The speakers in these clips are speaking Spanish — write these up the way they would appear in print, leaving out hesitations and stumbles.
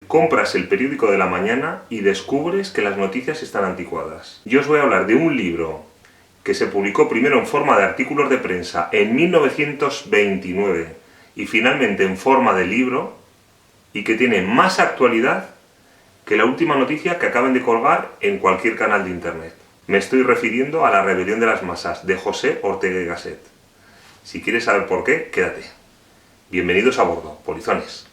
Compras el periódico de la mañana y descubres que las noticias están anticuadas. Yo os voy a hablar de un libro que se publicó primero en forma de artículos de prensa en 1929 y finalmente en forma de libro, y que tiene más actualidad que la última noticia que acaban de colgar en cualquier canal de internet. Me estoy refiriendo a La rebelión de las masas, de José Ortega y Gasset. Si quieres saber por qué, quédate. Bienvenidos a bordo, polizones.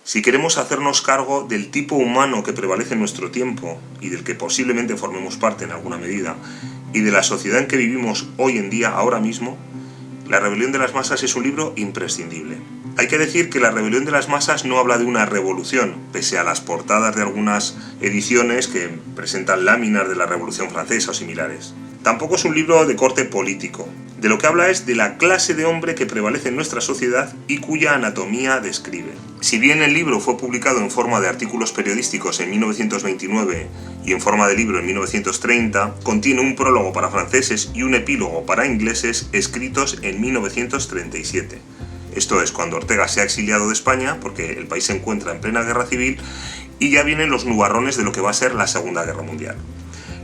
Si queremos hacernos cargo del tipo humano que prevalece en nuestro tiempo y del que posiblemente formemos parte en alguna medida, y de la sociedad en que vivimos hoy en día, ahora mismo, La rebelión de las masas es un libro imprescindible. Hay que decir que La rebelión de las masas no habla de una revolución, pese a las portadas de algunas ediciones que presentan láminas de la Revolución Francesa o similares. Tampoco es un libro de corte político. De lo que habla es de la clase de hombre que prevalece en nuestra sociedad y cuya anatomía describe. Si bien el libro fue publicado en forma de artículos periodísticos en 1929 y en forma de libro en 1930, contiene un prólogo para franceses y un epílogo para ingleses escritos en 1937. Esto es cuando Ortega se ha exiliado de España, porque el país se encuentra en plena guerra civil, y ya vienen los nubarrones de lo que va a ser la Segunda Guerra Mundial.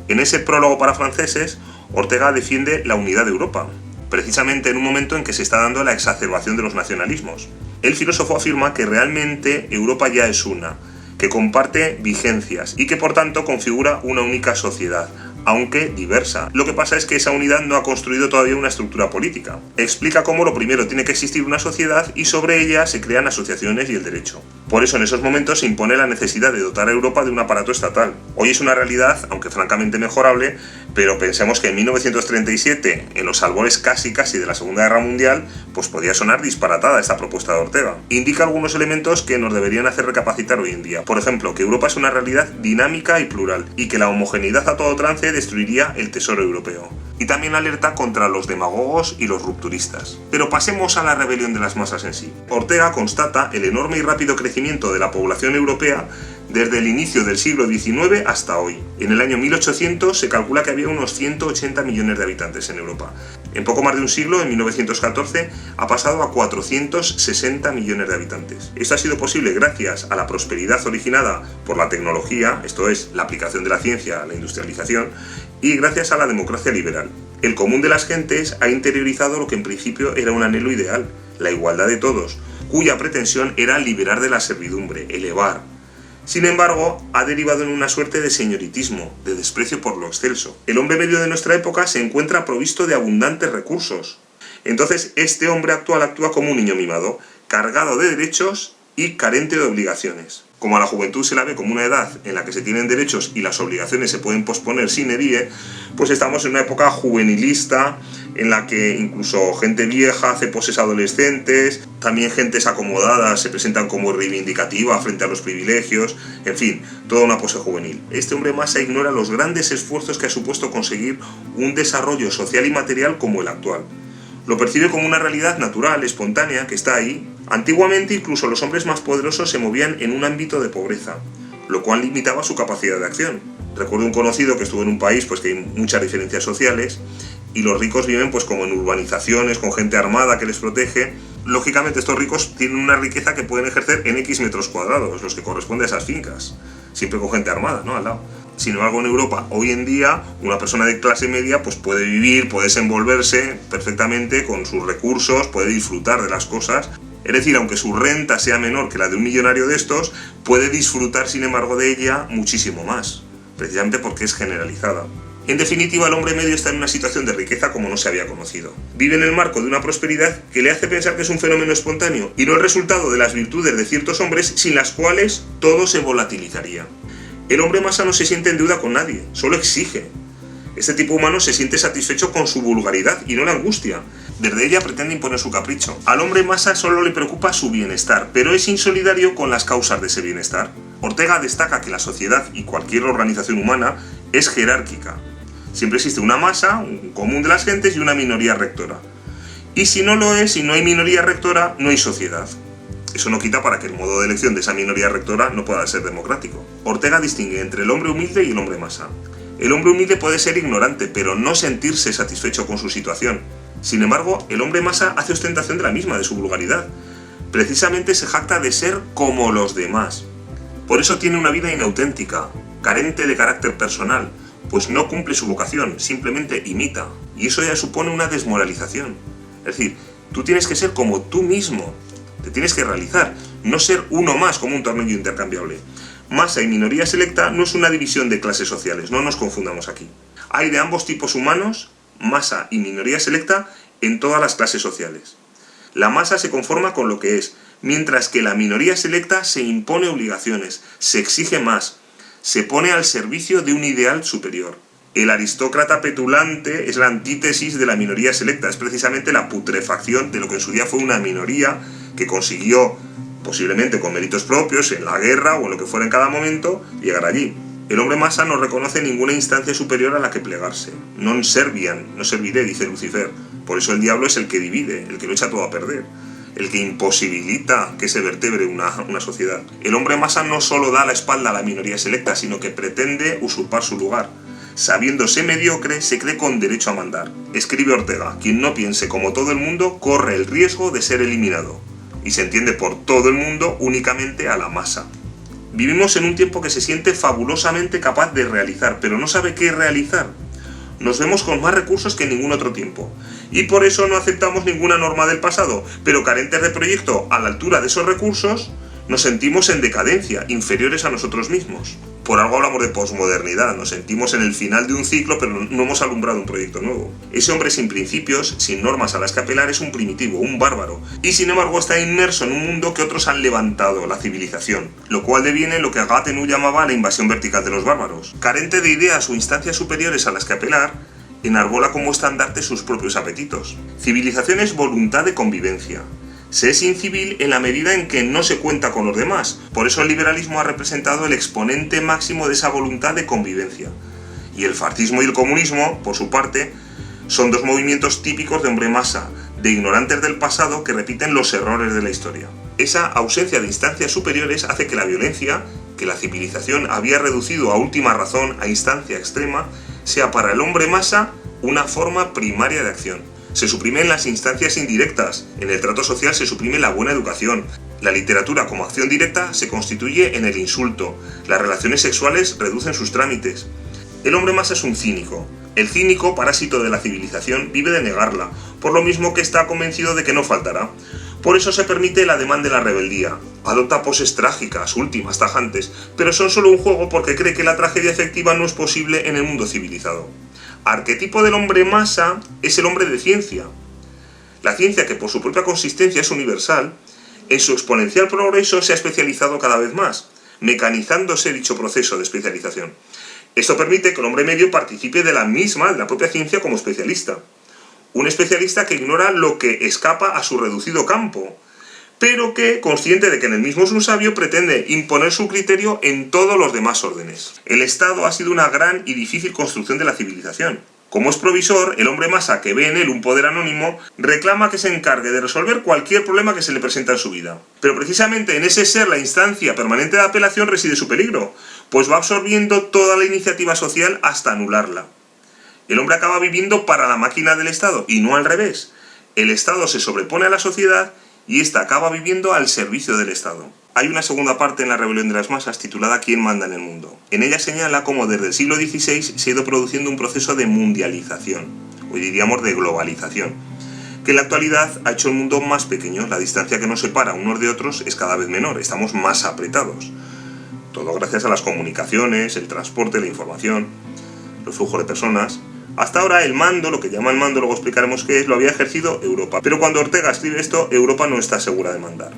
En ese prólogo para franceses, Ortega defiende la unidad de Europa, precisamente en un momento en que se está dando la exacerbación de los nacionalismos. El filósofo afirma que realmente Europa ya es una, que comparte vigencias y que por tanto configura una única sociedad, aunque diversa. Lo que pasa es que esa unidad no ha construido todavía una estructura política. Explica cómo lo primero tiene que existir una sociedad y sobre ella se crean asociaciones y el derecho. Por eso en esos momentos se impone la necesidad de dotar a Europa de un aparato estatal. Hoy es una realidad, aunque francamente mejorable, pero pensemos que en 1937, en los albores casi de la Segunda Guerra Mundial, pues podía sonar disparatada esta propuesta de Ortega. Indica algunos elementos que nos deberían hacer recapacitar hoy en día. Por ejemplo, que Europa es una realidad dinámica y plural, y que la homogeneidad a todo trance destruiría el tesoro europeo. Y también alerta contra los demagogos y los rupturistas. Pero pasemos a la rebelión de las masas en sí. Ortega constata el enorme y rápido crecimiento de la población europea desde el inicio del siglo XIX hasta hoy. En el año 1800 se calcula que había unos 180 millones de habitantes en Europa. En poco más de un siglo, en 1914, ha pasado a 460 millones de habitantes. Esto ha sido posible gracias a la prosperidad originada por la tecnología, esto es, la aplicación de la ciencia, la industrialización, y gracias a la democracia liberal. El común de las gentes ha interiorizado lo que en principio era un anhelo ideal, la igualdad de todos, cuya pretensión era liberar de la servidumbre, elevar. Sin embargo, ha derivado en una suerte de señoritismo, de desprecio por lo excelso. El hombre medio de nuestra época se encuentra provisto de abundantes recursos. Entonces, este hombre actual actúa como un niño mimado, cargado de derechos y carente de obligaciones. Como a la juventud se la ve como una edad en la que se tienen derechos y las obligaciones se pueden posponer sin edie, pues estamos en una época juvenilista en la que incluso gente vieja hace poses adolescentes, también gentes acomodadas se presentan como reivindicativa frente a los privilegios, en fin, toda una pose juvenil. Este hombre masa ignora los grandes esfuerzos que ha supuesto conseguir un desarrollo social y material como el actual. Lo percibe como una realidad natural, espontánea, que está ahí. Antiguamente incluso los hombres más poderosos se movían en un ámbito de pobreza, lo cual limitaba su capacidad de acción. Recuerdo un conocido que estuvo en un país pues que hay muchas diferencias sociales y los ricos viven pues como en urbanizaciones, con gente armada que les protege. Lógicamente estos ricos tienen una riqueza que pueden ejercer en X metros cuadrados, los que corresponden a esas fincas, siempre con gente armada, ¿no?, al lado. Sin embargo, en Europa, hoy en día, una persona de clase media pues puede vivir, puede desenvolverse perfectamente con sus recursos, puede disfrutar de las cosas. Es decir, aunque su renta sea menor que la de un millonario de estos, puede disfrutar, sin embargo, de ella muchísimo más, precisamente porque es generalizada. En definitiva, el hombre medio está en una situación de riqueza como no se había conocido. Vive en el marco de una prosperidad que le hace pensar que es un fenómeno espontáneo y no el resultado de las virtudes de ciertos hombres sin las cuales todo se volatilizaría. El hombre masa no se siente en deuda con nadie, solo exige. Este tipo humano se siente satisfecho con su vulgaridad y no la angustia. Desde ella pretende imponer su capricho. Al hombre masa solo le preocupa su bienestar, pero es insolidario con las causas de ese bienestar. Ortega destaca que la sociedad y cualquier organización humana es jerárquica. Siempre existe una masa, un común de las gentes y una minoría rectora. Y si no lo es, si no hay minoría rectora, no hay sociedad. Eso no quita para que el modo de elección de esa minoría rectora no pueda ser democrático. Ortega distingue entre el hombre humilde y el hombre masa. El hombre humilde puede ser ignorante, pero no sentirse satisfecho con su situación. Sin embargo, el hombre masa hace ostentación de la misma, de su vulgaridad. Precisamente se jacta de ser como los demás. Por eso tiene una vida inauténtica, carente de carácter personal, pues no cumple su vocación, simplemente imita. Y eso ya supone una desmoralización. Es decir, tú tienes que ser como tú mismo, te tienes que realizar, no ser uno más como un tornillo intercambiable. Masa y minoría selecta no es una división de clases sociales, no nos confundamos aquí. Hay de ambos tipos humanos, masa y minoría selecta, en todas las clases sociales. La masa se conforma con lo que es, mientras que la minoría selecta se impone obligaciones, se exige más, se pone al servicio de un ideal superior. El aristócrata petulante es la antítesis de la minoría selecta, es precisamente la putrefacción de lo que en su día fue una minoría que consiguió, posiblemente con méritos propios, en la guerra o en lo que fuera en cada momento, llegar allí. El hombre masa no reconoce ninguna instancia superior a la que plegarse. Non serviam, no serviré, dice Lucifer. Por eso el diablo es el que divide, el que lo echa todo a perder, el que imposibilita que se vertebre una sociedad. El hombre masa no solo da la espalda a la minoría selecta, sino que pretende usurpar su lugar. Sabiéndose mediocre, se cree con derecho a mandar. Escribe Ortega: quien no piense como todo el mundo corre el riesgo de ser eliminado. Y se entiende por todo el mundo únicamente a la masa. Vivimos en un tiempo que se siente fabulosamente capaz de realizar, pero no sabe qué realizar. Nos vemos con más recursos que en ningún otro tiempo. Y por eso no aceptamos ninguna norma del pasado, pero carentes de proyecto a la altura de esos recursos, nos sentimos en decadencia, inferiores a nosotros mismos. Por algo hablamos de posmodernidad, nos sentimos en el final de un ciclo, pero no hemos alumbrado un proyecto nuevo. Ese hombre sin principios, sin normas a las que apelar, es un primitivo, un bárbaro, y sin embargo está inmerso en un mundo que otros han levantado, la civilización, lo cual deviene lo que Agathenú llamaba la invasión vertical de los bárbaros. Carente de ideas o instancias superiores a las que apelar, enarbola como estandarte sus propios apetitos. Civilización es voluntad de convivencia. Se es incivil en la medida en que no se cuenta con los demás. Por eso el liberalismo ha representado el exponente máximo de esa voluntad de convivencia. Y el fascismo y el comunismo, por su parte, son dos movimientos típicos de hombre masa, de ignorantes del pasado que repiten los errores de la historia. Esa ausencia de instancias superiores hace que la violencia, que la civilización había reducido a última razón, a instancia extrema, sea para el hombre masa una forma primaria de acción. Se suprimen las instancias indirectas, en el trato social se suprime la buena educación, la literatura como acción directa se constituye en el insulto, las relaciones sexuales reducen sus trámites. El hombre masa es un cínico. El cínico, parásito de la civilización, vive de negarla, por lo mismo que está convencido de que no faltará. Por eso se permite el ademán de la rebeldía. Adopta poses trágicas, últimas, tajantes, pero son solo un juego porque cree que la tragedia efectiva no es posible en el mundo civilizado. Arquetipo del hombre masa es el hombre de ciencia. La ciencia, que por su propia consistencia es universal, en su exponencial progreso se ha especializado cada vez más, mecanizándose dicho proceso de especialización. Esto permite que el hombre medio participe de la propia ciencia como especialista. Un especialista que ignora lo que escapa a su reducido campo, pero que, consciente de que en el mismo es un sabio, pretende imponer su criterio en todos los demás órdenes. El Estado ha sido una gran y difícil construcción de la civilización. Como es provisor, el hombre masa, que ve en él un poder anónimo, reclama que se encargue de resolver cualquier problema que se le presenta en su vida. Pero precisamente en ese ser la instancia permanente de apelación reside su peligro, pues va absorbiendo toda la iniciativa social hasta anularla. El hombre acaba viviendo para la máquina del Estado, y no al revés. El Estado se sobrepone a la sociedad y ésta acaba viviendo al servicio del Estado. Hay una segunda parte en La rebelión de las masas titulada ¿Quién manda en el mundo? En ella señala cómo desde el siglo XVI se ha ido produciendo un proceso de mundialización, hoy diríamos de globalización, que en la actualidad ha hecho el mundo más pequeño. La distancia que nos separa unos de otros es cada vez menor, estamos más apretados. Todo gracias a las comunicaciones, el transporte, la información, los flujos de personas. Hasta ahora el mando, lo que llama el mando, luego explicaremos qué es, lo había ejercido Europa. Pero cuando Ortega escribe esto, Europa no está segura de mandar.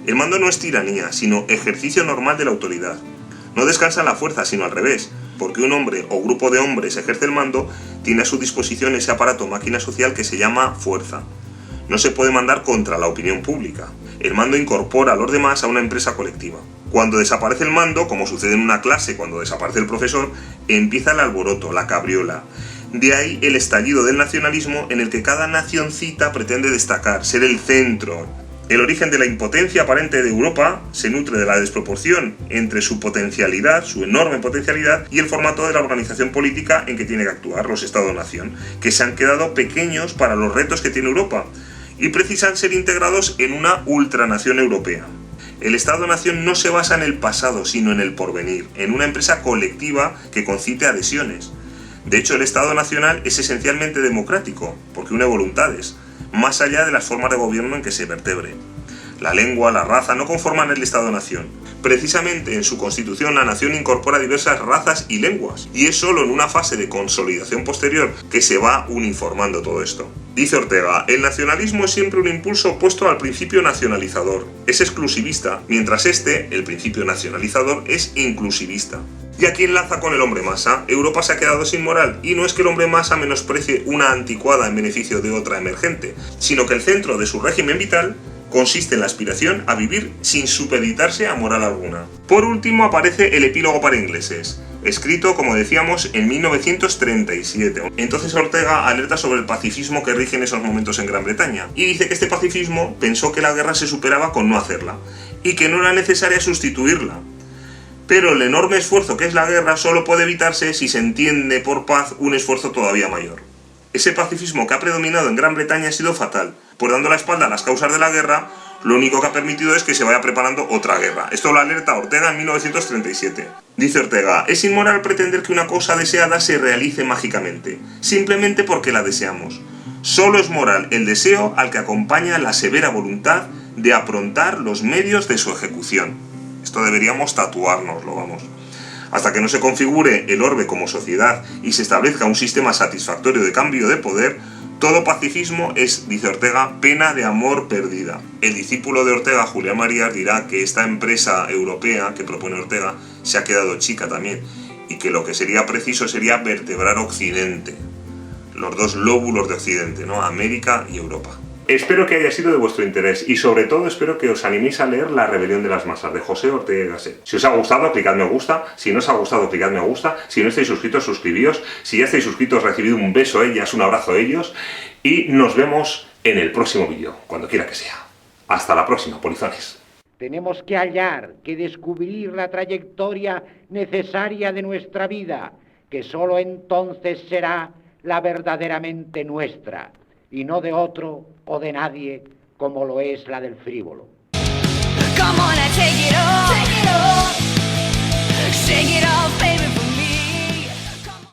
El mando no es tiranía, sino ejercicio normal de la autoridad. No descansa en la fuerza, sino al revés. Porque un hombre o grupo de hombres ejerce el mando, tiene a su disposición ese aparato máquina social que se llama fuerza. No se puede mandar contra la opinión pública. El mando incorpora a los demás a una empresa colectiva. Cuando desaparece el mando, como sucede en una clase cuando desaparece el profesor, empieza el alboroto, la cabriola. De ahí el estallido del nacionalismo en el que cada nacioncita pretende destacar, ser el centro. El origen de la impotencia aparente de Europa se nutre de la desproporción entre su potencialidad, su enorme potencialidad, y el formato de la organización política en que tiene que actuar, los Estados-nación, que se han quedado pequeños para los retos que tiene Europa y precisan ser integrados en una ultranación europea. El Estado-nación no se basa en el pasado, sino en el porvenir, en una empresa colectiva que concite adhesiones. De hecho, el Estado nacional es esencialmente democrático, porque une voluntades, más allá de las formas de gobierno en que se vertebre. La lengua, la raza no conforman el Estado-nación. Precisamente en su constitución la nación incorpora diversas razas y lenguas, y es solo en una fase de consolidación posterior que se va uniformando todo esto. Dice Ortega, el nacionalismo es siempre un impulso opuesto al principio nacionalizador. Es exclusivista, mientras el principio nacionalizador, es inclusivista. Y aquí enlaza con el hombre masa. Europa se ha quedado sin moral, y no es que el hombre masa menosprecie una anticuada en beneficio de otra emergente, sino que el centro de su régimen vital consiste en la aspiración a vivir sin supeditarse a moral alguna. Por último aparece el epílogo para ingleses, escrito, como decíamos, en 1937. Entonces Ortega alerta sobre el pacifismo que rige en esos momentos en Gran Bretaña, y dice que este pacifismo pensó que la guerra se superaba con no hacerla, y que no era necesaria sustituirla. Pero el enorme esfuerzo que es la guerra solo puede evitarse si se entiende por paz un esfuerzo todavía mayor. Ese pacifismo que ha predominado en Gran Bretaña ha sido fatal, pues dando la espalda a las causas de la guerra, lo único que ha permitido es que se vaya preparando otra guerra. Esto lo alerta Ortega en 1937. Dice Ortega, es inmoral pretender que una cosa deseada se realice mágicamente, simplemente porque la deseamos. Solo es moral el deseo al que acompaña la severa voluntad de aprontar los medios de su ejecución. Esto deberíamos tatuárnoslo, vamos. Hasta que no se configure el orbe como sociedad y se establezca un sistema satisfactorio de cambio de poder, todo pacifismo es, dice Ortega, pena de amor perdida. El discípulo de Ortega, Julián Marías, dirá que esta empresa europea que propone Ortega se ha quedado chica también, y que lo que sería preciso sería vertebrar Occidente, los dos lóbulos de Occidente, ¿no? América y Europa. Espero que haya sido de vuestro interés y sobre todo espero que os animéis a leer La rebelión de las masas de José Ortega y Gasset. Si os ha gustado, clicad me gusta. Si no os ha gustado, clicad me gusta. Si no estáis suscritos, suscribíos. Si ya estáis suscritos, recibid un beso a ellas, un abrazo a ellos. Y nos vemos en el próximo vídeo, cuando quiera que sea. Hasta la próxima, polizones. Tenemos que hallar, que descubrir la trayectoria necesaria de nuestra vida, que sólo entonces será la verdaderamente nuestra, y no de otro o de nadie, como lo es la del frívolo. Come on and take it off, shake it off, baby.